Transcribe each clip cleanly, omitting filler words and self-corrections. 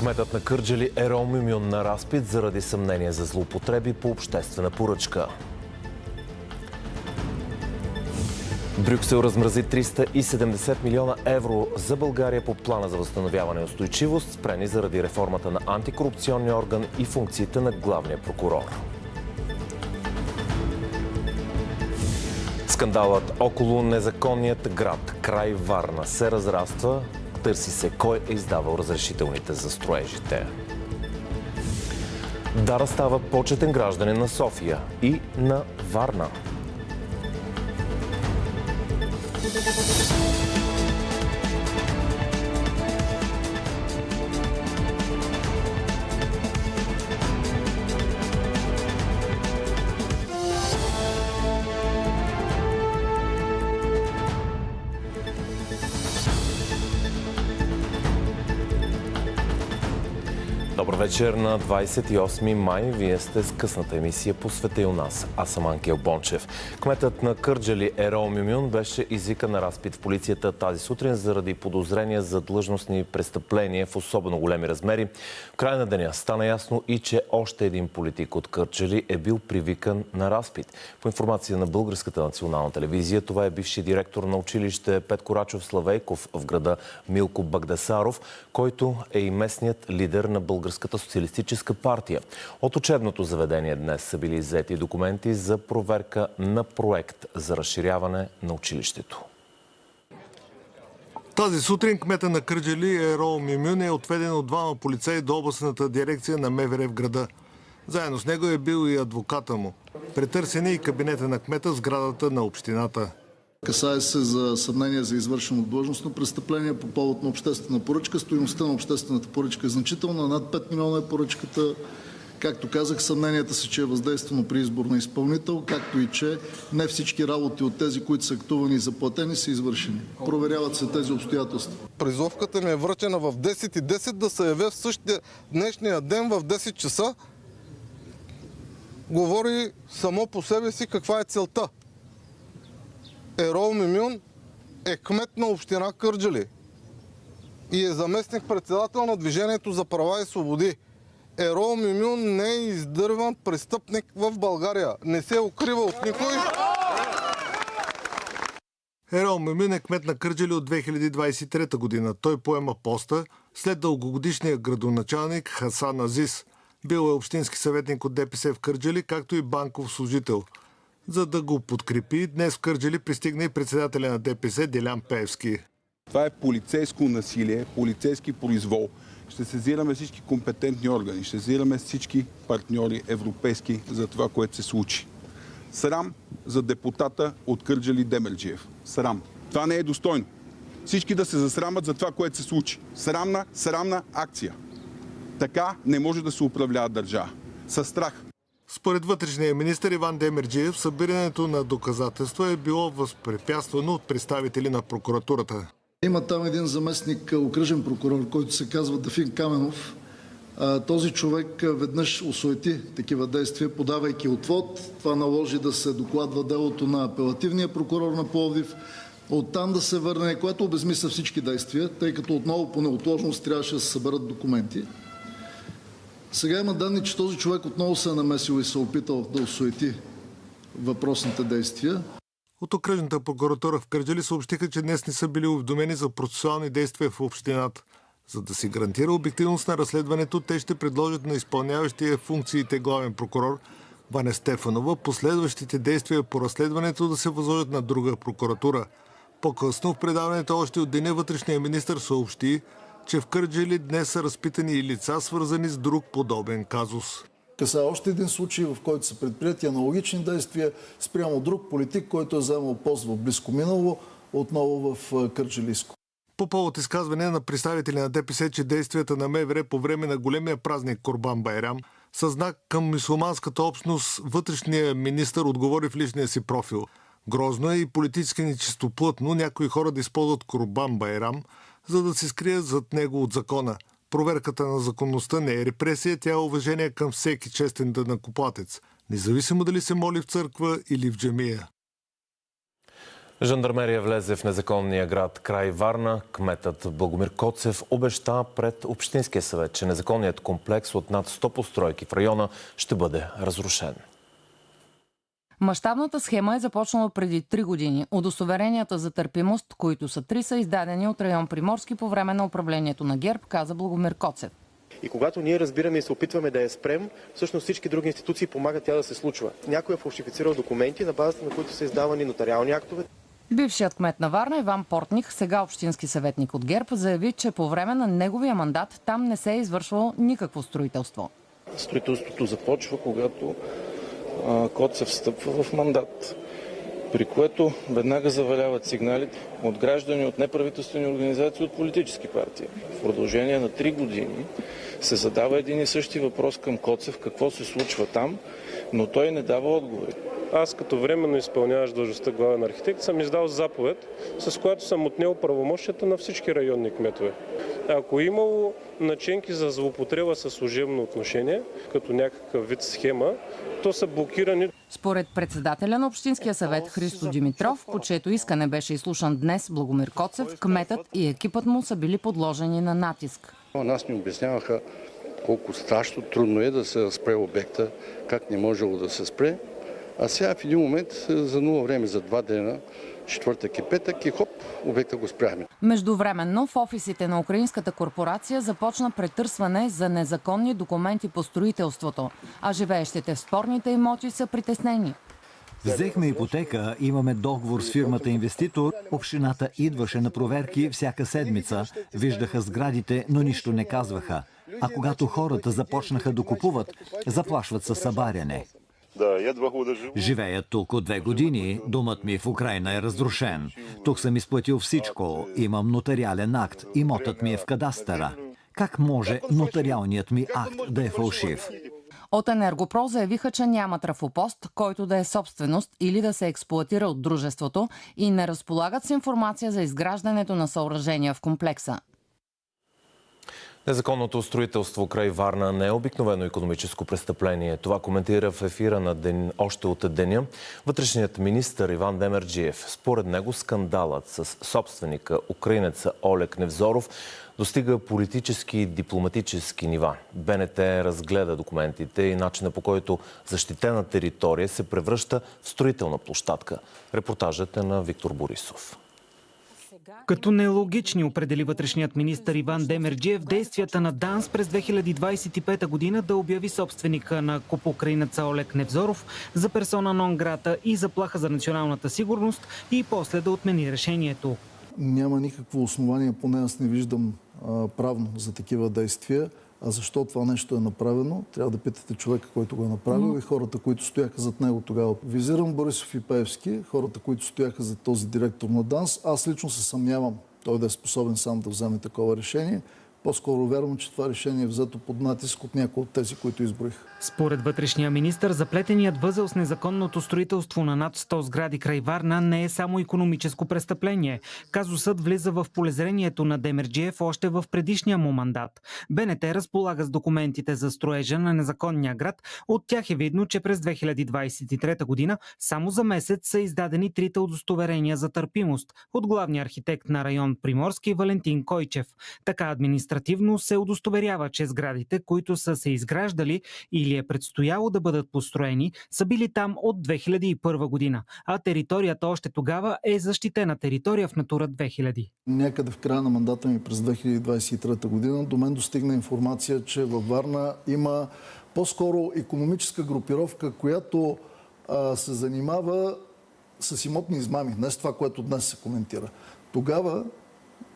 Кметът на Кърджали Ерол Мюмюн на разпит заради съмнение за злоупотреби по обществена поръчка. Брюксел размрази 370 милиона евро за България по плана за възстановяване и устойчивост, спрени заради реформата на антикорупционния орган и функциите на главния прокурор. Скандалът около незаконният град край Варна се разраства. Търси се кой е издавал разрешителните за строежите. Дара става почетен гражданин на София и на Варна. Добър вечер на 28 май. Вие сте с късната емисия по Света и у нас. Аз съм Ангел Бончев. Кметът на Кърджали Ерол Мюмюн беше извикан на разпит в полицията тази сутрин заради подозрения за длъжностни престъпления в особено големи размери. В края на деня стана ясно и че още един политик от Кърджали е бил привикан на разпит. По информация на Българската национална телевизия, това е бивши директор на училище Петко Рачов Славейков в града Милко Багдасаров, който е и местният лидер на Българската социалистическа партия. От учебното заведение днес са били иззети документи за проверка на проект за разширяване на училището. Тази сутрин кмета на Кърджали Ерол Мюмюн е отведен от двама полицаи до областната дирекция на МВР в града. Заедно с него е бил и адвоката му. Претърсен е и кабинета на кмета в сградата на общината. Касае се за съмнение за извършено длъжностно престъпление по повод на обществена поръчка. Стойността на обществената поръчка е значителна. Над 5 милиона е поръчката. Както казах, съмненията са, че е въздействано при избор на изпълнител, както и че не всички работи от тези, които са актувани и заплатени, са извършени. Проверяват се тези обстоятелства. Призовката ми е връчена в 10:10 да се явя в същия днешния ден в 10 часа. Говори само по себе си каква е целта. Ерол Мюмюн е кмет на община Кърджали и е заместник-председател на Движението за права и свободи. Ерол Мюмюн не е издърван престъпник в България. Не се укрива от никой. Ерол Мюмюн е кмет на Кърджали от 2023 година. Той поема поста след дългогодишния градоначалник Хасан Азис. Бил е общински съветник от ДПС в Кърджали, както и банков служител. За да го подкрепи, днес в Кърджали пристигна и председателя на ДПС Делян Пеевски. Това е полицейско насилие, полицейски произвол. Ще сезираме всички компетентни органи, ще сезираме всички партньори европейски за това, което се случи. Срам за депутата от Кърджали Демерджиев. Срам. Това не е достойно. Всички да се засрамат за това, което се случи. Срамна акция. Така не може да се управлява държава. Със страх. Според вътрешния министър Иван Демерджиев, събирането на доказателства е било възпрепятствано от представители на прокуратурата. Има там един заместник окръжен прокурор, който се казва Дафин Каменов. Този човек веднъж осуети такива действия, подавайки отвод. Това наложи да се докладва делото на апелативния прокурор на Пловдив. Оттам да се върне, което обезмисля всички действия, тъй като отново по неотложност трябваше да се съберат документи. Сега има данни, че този човек отново се е намесил и се е опитал да осуети въпросните действия. От окръжната прокуратура в Кърджали съобщиха, че днес не са били уведомени за процесуални действия в общината. За да се гарантира обективност на разследването, те ще предложат на изпълняващия функциите главен прокурор Ваня Стефанова последващите действия по разследването да се възложат на друга прокуратура. По-късно в предаването още от деня вътрешния министър съобщи, че в Кърджали днес са разпитани и лица, свързани с друг подобен казус. Касае още един случай, в който са предприяти аналогични действия спрямо друг политик, който е заемал пост в близко минало, отново в Кърджалийско. По повод изказване на представители на ДПС, че действията на МВР по време на големия празник Курбан Байрам са знак към мюсюлманската общност, вътрешния министър отговори в личния си профил. Грозно е и политически нечистоплътно някои хора да използват Курбан Байрам, за да се скрият зад него от закона. Проверката на законността не е репресия, тя е уважение към всеки честен данъкоплатец, независимо дали се моли в църква или в джамия. Жандармерия влезе в незаконния град край Варна. Кметът Благомир Коцев обеща пред Общинския съвет, че незаконният комплекс от над 100 постройки в района ще бъде разрушен. Мащабната схема е започнала преди 3 години. Удостоверенията за търпимост, които са 3, са издадени от район Приморски по време на управлението на ГЕРБ, каза Благомир Коцев. И когато ние разбираме и се опитваме да я спрем, всъщност всички други институции помагат тя да се случва. Някой е фалшифицирал документи, на базата на които са издавани нотариални актове. Бившият кмет на Варна Иван Портних, сега общински съветник от ГЕРБ, заяви, че по време на неговия мандат там не се е извършвало никакво строителство. Строителството започва, когато Коцев встъпва в мандат, при което веднага заваляват сигналите от граждани, от неправителствени организации, от политически партии. В продължение на 3 години се задава един и същи въпрос към Коцев, какво се случва там, но той не дава отговори. Аз като временно изпълняващ длъжността главен архитект съм издал заповед, с която съм отнел правомощията на всички районни кметове. Ако е имало наченки за злоупотреба със служебно отношение, като някакъв вид схема, то са блокирани. Според председателя на Общинския съвет Христо Димитров, по чието искане беше изслушан днес Благомир Коцев, кметът и екипът му са били подложени на натиск. Нас ни обясняваха колко страшно трудно е да се спре обекта, как не можело да се спре. А сега в един момент за нула време, за 2 дена, четвъртък и петък и хоп, обекта го спряхме. Междувременно в офисите на украинската корпорация започна претърсване за незаконни документи по строителството, а живеещите в спорните имоти са притеснени. Взехме ипотека, имаме договор с фирмата инвеститор, общината идваше на проверки всяка седмица, виждаха сградите, но нищо не казваха. А когато хората започнаха да купуват, заплашват със събаряне. Живея тук от 2 години. Домът ми в Украйна е разрушен. Тук съм изплатил всичко. Имам нотариален акт. Имотът ми е в кадастъра. Как може нотариалният ми акт да е фалшив? От Енергопро заявиха, че няма трафопост, който да е собственост или да се експлоатира от дружеството и не разполагат с информация за изграждането на съоръжения в комплекса. Незаконното строителство край Варна не е обикновено икономическо престъпление. Това коментира в ефира още от деня вътрешният министър Иван Демерджиев. Според него скандалът с собственика, украинеца Олег Невзоров, достига политически и дипломатически нива. БНТ разгледа документите и начина, по който защитена територия се превръща в строителна площадка. Репортажът е на Виктор Борисов. Като нелогични определи вътрешният министър Иван Демерджиев действията на ДАНС през 2025 година да обяви собственика на украинеца Олег Невзоров за персона нон грата и заплаха за националната сигурност и после да отмени решението. Няма никакво основание, поне аз не виждам правно за такива действия. А защо това нещо е направено? Трябва да питате човека, който го е направил и хората, които стояха зад него тогава. Визирам Борисов и Пеевски, хората, които стояха зад този директор на ДАНС. Аз лично се съмнявам той да е способен сам да вземе такова решение. По-скоро вярвам, че това решение е взето под натиск от някои от тези, които изброих. Според вътрешния министър, заплетеният възел с незаконното строителство на над 100 сгради край Варна не е само икономическо престъпление. Казусът влиза в полезрението на Демерджиев още в предишния му мандат. БНТ разполага с документите за строежа на незаконния град. От тях е видно, че през 2023 година само за месец са издадени 3 удостоверения за търпимост от главния архитект на район Приморски Валентин Койчев. Така административно се удостоверява, че сградите, които са се изграждали или е предстояло да бъдат построени, са били там от 2001 година, а територията още тогава е защитена територия в Натура 2000. Някъде в края на мандата ми през 2023 година до мен достигна информация, че във Варна има по-скоро икономическа групировка, която се занимава с имотни измами. Не с това, което днес се коментира. Тогава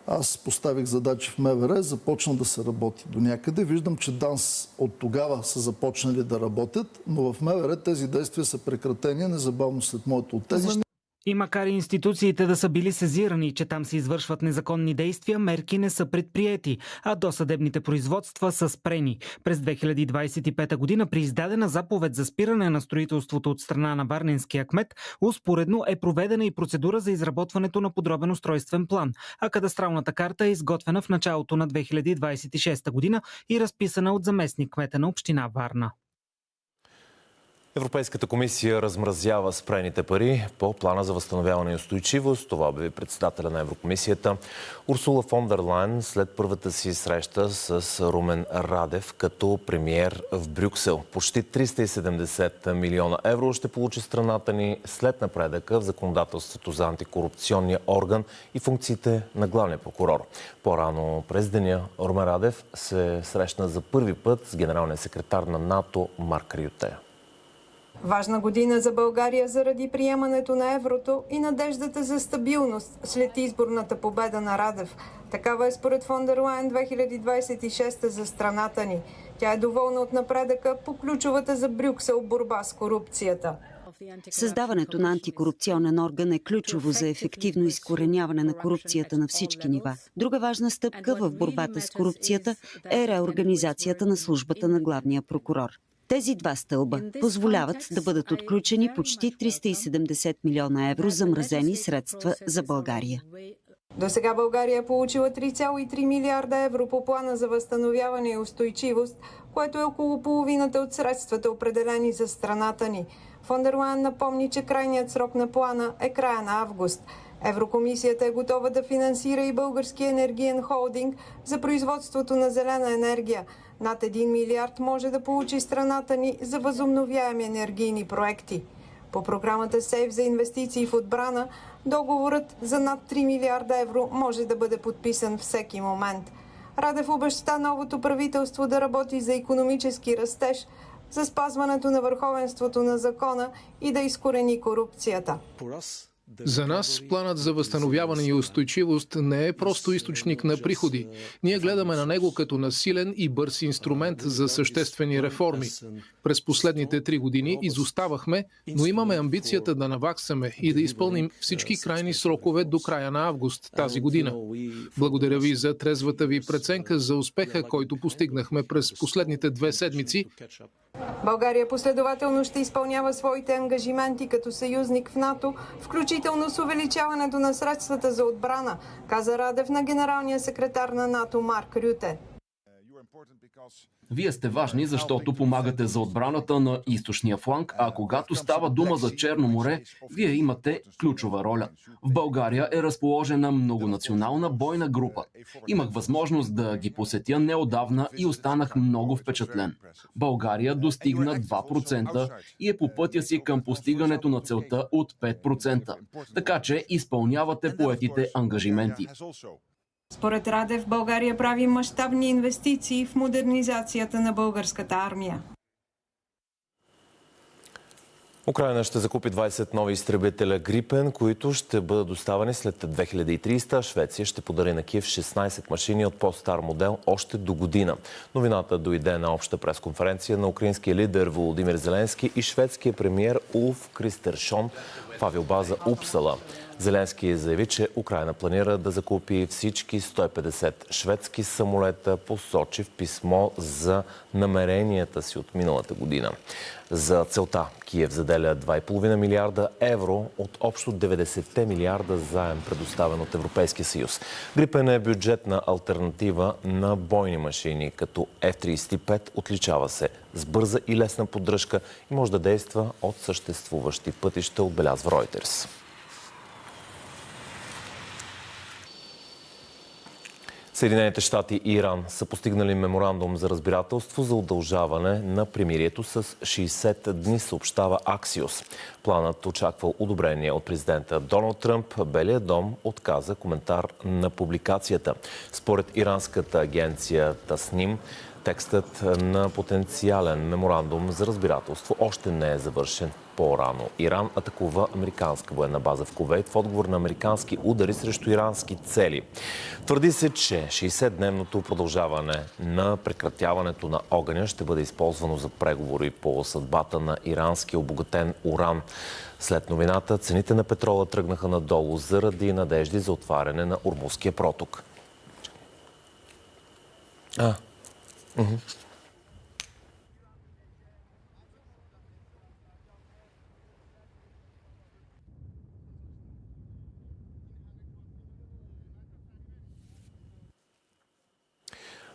аз поставих задачи в МВР, започна да се работи до някъде. Виждам, че ДАНС от тогава са започнали да работят, но в МВР тези действия са прекратени незабавно след моето оттегляне. И макар и институциите да са били сезирани, че там се извършват незаконни действия, мерки не са предприети, а досъдебните производства са спрени. През 2025 година при издадена заповед за спиране на строителството от страна на варненския кмет, успоредно е проведена и процедура за изработването на подробен устройствен план, а кадастралната карта е изготвена в началото на 2026 година и разписана от заместник кмета на община Варна. Европейската комисия размразява спрените пари по плана за възстановяване и устойчивост. Това обяви председателя на Еврокомисията Урсула фон дер Лайен след първата си среща с Румен Радев като премиер в Брюксел. Почти 370 милиона евро ще получи страната ни след напредъка в законодателството за антикорупционния орган и функциите на главния прокурор. По-рано през деня Румен Радев се срещна за първи път с генералния секретар на НАТО Марк Рюте. Важна година за България заради приемането на еврото и надеждата за стабилност след изборната победа на Радев. Такава е според фон дер Лайен 2026 за страната ни. Тя е доволна от напредъка по ключовата за Брюксел борба с корупцията. Създаването на антикорупционен орган е ключово за ефективно изкореняване на корупцията на всички нива. Друга важна стъпка в борбата с корупцията е реорганизацията на службата на главния прокурор. Тези два стълба позволяват да бъдат отключени почти 370 милиона евро замразени средства за България. До сега България е получила 3,3 милиарда евро по плана за възстановяване и устойчивост, което е около половината от средствата, определени за страната ни. Фон дер Лайен напомни, че крайният срок на плана е края на август. Еврокомисията е готова да финансира и Българския енергиен холдинг за производството на зелена енергия. Над 1 милиард може да получи страната ни за възобновяеми енергийни проекти. По програмата СЕЙФ за инвестиции в отбрана, договорът за над 3 милиарда евро може да бъде подписан всеки момент. Радев обеща новото правителство да работи за икономически растеж, за спазването на върховенството на закона и да изкорени корупцията. За нас планът за възстановяване и устойчивост не е просто източник на приходи. Ние гледаме на него като на силен и бърз инструмент за съществени реформи. През последните 3 години изоставахме, но имаме амбицията да наваксаме и да изпълним всички крайни срокове до края на август тази година. Благодаря ви за трезвата ви преценка за успеха, който постигнахме през последните 2 седмици. България последователно ще изпълнява своите ангажименти като съюзник в НАТО, включително с увеличаването на средствата за отбрана, каза Радев на генералния секретар на НАТО Марк Рюте. Вие сте важни, защото помагате за отбраната на източния фланг, а когато става дума за Черно море, вие имате ключова роля. В България е разположена многонационална бойна група. Имах възможност да ги посетя неодавна и останах много впечатлен. България достигна 2% и е по пътя си към постигането на целта от 5%. Така че изпълнявате поетите ангажименти. Според Радев, България прави мащабни инвестиции в модернизацията на българската армия. Украйна ще закупи 20 нови изтребителя Грипен, които ще бъдат доставени след 2030, а Швеция ще подари на Киев 16 машини от по-стар модел още до година. Новината дойде на обща пресконференция на украинския лидер Володимир Зеленски и шведския премиер Улф Кристершон в авиобаза Упсала. Зеленски заяви, че Украйна планира да закупи всички 150 шведски самолета, посочи в писмо за намеренията си от миналата година. За целта Киев заделя 2,5 милиарда евро от общо 90 милиарда заем, предоставен от Европейския съюз. Грипен е бюджетна алтернатива на бойни машини, като F-35 отличава се с бърза и лесна поддръжка и може да действа от съществуващи пътища, отбелязва Reuters. Съединените щати и Иран са постигнали меморандум за разбирателство за удължаване на примирието с 60 дни, съобщава Axios. Планът очаквал одобрение от президента Доналд Тръмп. Белият дом отказа коментар на публикацията. Според иранската агенция Тасним, текстът на потенциален меморандум за разбирателство още не е завършен. По-рано Иран атакува американска военна база в Кувейт в отговор на американски удари срещу ирански цели. Твърди се, че 60-дневното продължаване на прекратяването на огъня ще бъде използвано за преговори по съдбата на ирански обогатен уран. След новината цените на петрола тръгнаха надолу заради надежди за отваряне на Ормузския проток.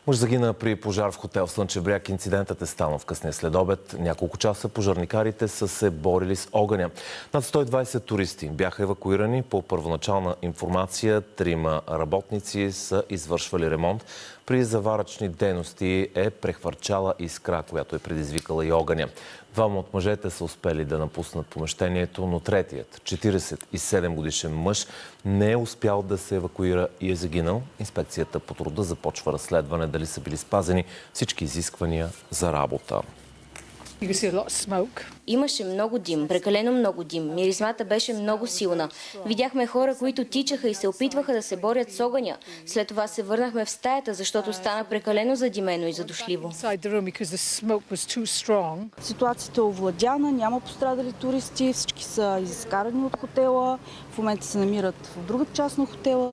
Мъж загина при пожар в хотел в Слънчев бряг. Инцидентът е станал в късния следобед. Няколко часа пожарникарите са се борили с огъня. Над 120 туристи бяха евакуирани. По първоначална информация, 3 работници са извършвали ремонт. При заварачни дейности е прехвърчала искра, която е предизвикала и огъня. 2 от мъжете са успели да напуснат помещението, но третият, 47 годишен мъж, не е успял да се евакуира и е загинал. Инспекцията по труда започва разследване дали са били спазени всички изисквания за работа. Имаше много дим, прекалено много дим. Миризмата беше много силна. Видяхме хора, които тичаха и се опитваха да се борят с огъня. След това се върнахме в стаята, защото стана прекалено задимено и задушливо. Ситуацията е овладяна, няма пострадали туристи, всички са изкарани от хотела, в момента се намират в другата част на хотела.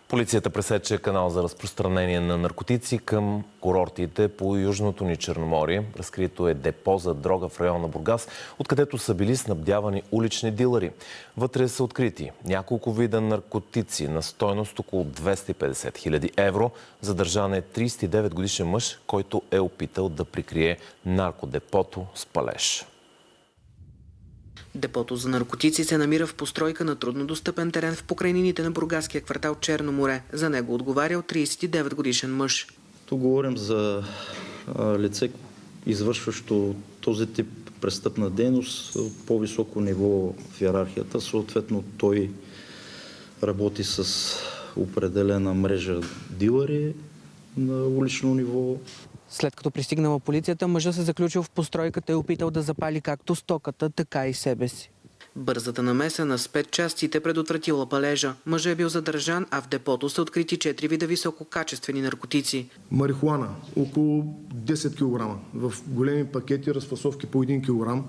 Полицията пресече канал за разпространение на наркотици към курортите по Южното ни Черноморие. Разкрито е депо за дрога в района на Бургас, откъдето са били снабдявани улични дилъри. Вътре са открити няколко вида наркотици на стойност около 250 хиляди евро. Задържан е 39 годишен мъж, който е опитал да прикрие наркодепото с палеж. Депото за наркотици се намира в постройка на труднодостъпен терен в покрайнините на бургаския квартал Черно море. За него отговарял 39 годишен мъж. Тук говорим за лице, извършващо този тип престъпна дейност от по-високо ниво в иерархията. Съответно той работи с определена мрежа дилъри на улично ниво. След като пристигнала полицията, мъжът се заключил в постройката и опитал да запали както стоката, така и себе си. Бързата намеса на спецчастите предотвратила палежа. Мъжът е бил задържан, а в депото са открити 4 вида висококачествени наркотици. Марихуана около 10 кг в големи пакети, разфасовки по 1 кг.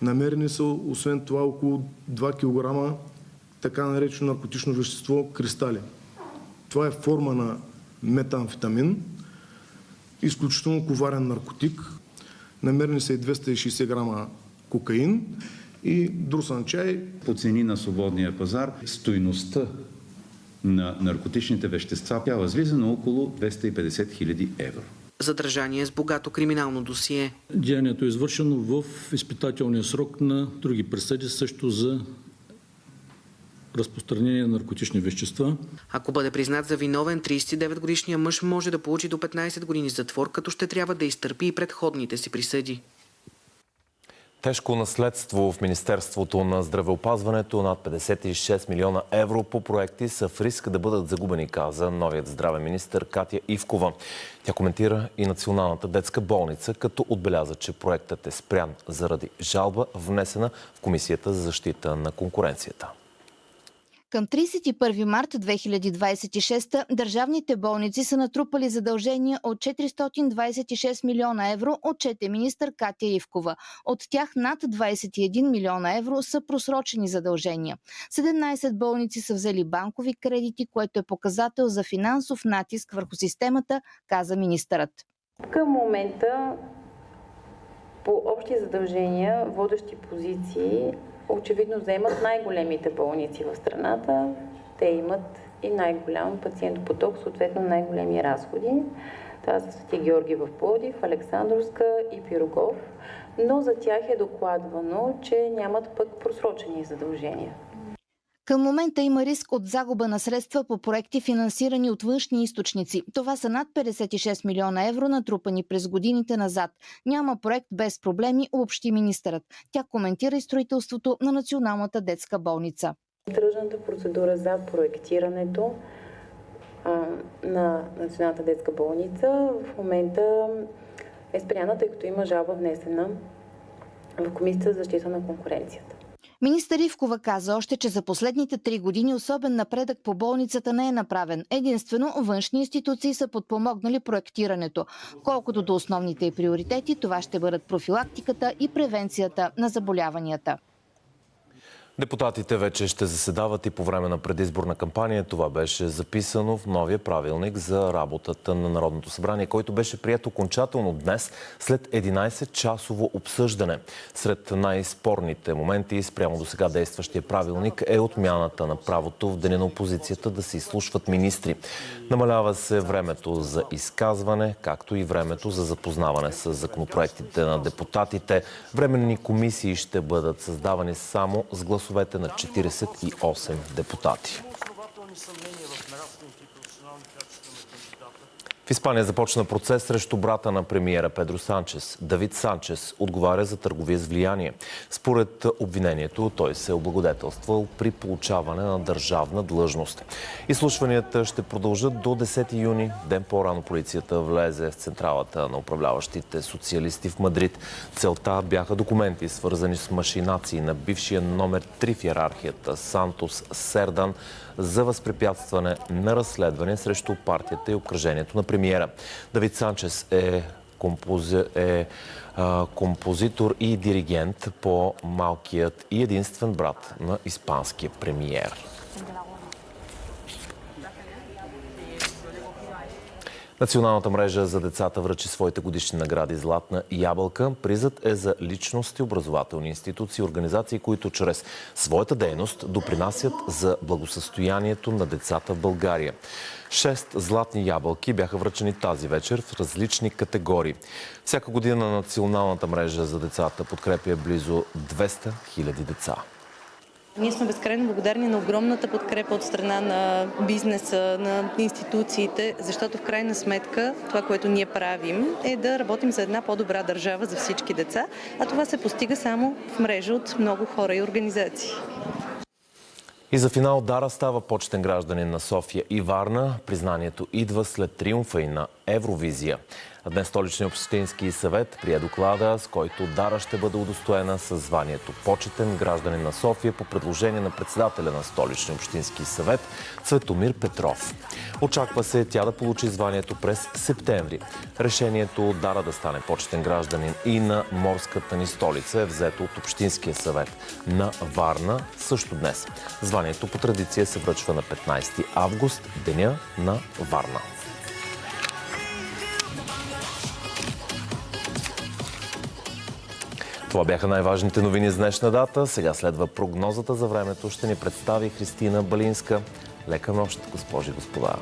Намерени са освен това около 2 кг така наречено наркотично вещество кристали. Това е форма на метамфетамин. Изключително коварен наркотик. Намерени са и 260 грама кокаин и друсан чай. По цени на свободния пазар стойността на наркотичните вещества тя възлиза на около 250 хиляди евро. Задържание с богато криминално досие. Деянието е извършено в изпитателния срок на други присъди също за разпространение на наркотични вещества. Ако бъде признат за виновен, 39-годишният мъж може да получи до 15 години затвор, като ще трябва да изтърпи и предходните си присъди. Тежко наследство в Министерството на здравеопазването. Над 56 милиона евро по проекти са в риск да бъдат загубени, каза новият здравен министър Катя Ивкова. Тя коментира и Националната детска болница, като отбеляза, че проектът е спрян заради жалба, внесена в Комисията за защита на конкуренцията. Към 31 март 2026 държавните болници са натрупали задължения от 426 милиона евро, отчете министър Катя Ивкова. От тях над 21 милиона евро са просрочени задължения. 17 болници са взели банкови кредити, което е показател за финансов натиск върху системата, каза министърът. Към момента по общи задължения, водещи позиции, очевидно заемат най-големите болници в страната. Те имат и най-голям пациентопоток, съответно най-големи разходи. Това са Свети Георги в Пловдив, Александровска и Пирогов. Но за тях е докладвано, че нямат пък просрочени задължения. Към момента има риск от загуба на средства по проекти, финансирани от външни източници. Това са над 56 милиона евро, натрупани през годините назад. Няма проект без проблеми, обобщи министърът. Тя коментира и строителството на Националната детска болница. Тръжната процедура за проектирането на Националната детска болница в момента е спряна, тъй като има жалба внесена в Комисията за защита на конкуренцията. Министър Ивкова каза още, че за последните 3 години особен напредък по болницата не е направен. Единствено външни институции са подпомогнали проектирането. Колкото до основните приоритети, това ще бъдат профилактиката и превенцията на заболяванията. Депутатите вече ще заседават и по време на предизборна кампания. Това беше записано в новия правилник за работата на Народното събрание, който беше приет окончателно днес след 11-часово обсъждане. Сред най-спорните моменти спрямо до сега действащия правилник е отмяната на правото в деня на опозицията да се изслушват министри. Намалява се времето за изказване, както и времето за запознаване с законопроектите на депутатите. Временни комисии ще бъдат създавани само с гласовете на 48 депутати. В Испания започна процес срещу брата на премиера Педро Санчес. Давид Санчес отговаря за търговия с влияние. Според обвинението, той се е облагодетелствал при получаване на държавна длъжност. Изслушванията ще продължат до 10 юни. Ден по-рано полицията влезе в централата на управляващите социалисти в Мадрид. Целта бяха документи, свързани с машинации на бившия номер 3 в иерархията Сантос Сердан за възпрепятстване на разследване срещу партията и обкръжението на премиера. Давид Санчес е композитор и диригент по малкият и единствен брат на испанския премиер. Националната мрежа за децата връчи своите годишни награди Златна ябълка. Призът е за личности, образователни институции и организации, които чрез своята дейност допринасят за благосъстоянието на децата в България. 6 златни ябълки бяха връчени тази вечер в различни категории. Всяка година Националната мрежа за децата подкрепя близо 200 000 деца. Ние сме безкрайно благодарни на огромната подкрепа от страна на бизнеса, на институциите, защото в крайна сметка това, което ние правим, е да работим за една по-добра държава за всички деца, а това се постига само в мрежа от много хора и организации. И за финал Дара става почетен гражданин на София и Варна. Признанието идва след триумфа и на Евровизия. Днес Столичният общински съвет прие доклада, с който Дара ще бъде удостоена със званието почетен гражданин на София по предложение на председателя на Столичния общински съвет Цветомир Петров. Очаква се тя да получи званието през септември. Решението Дара да стане почетен гражданин и на морската ни столица е взето от Общинския съвет на Варна също днес. Званието по традиция се връчва на 15 август, деня на Варна. Това бяха най-важните новини с днешна дата. Сега следва прогнозата за времето. Ще ни представи Христина Балинска. Лека нощ, госпожи и господа!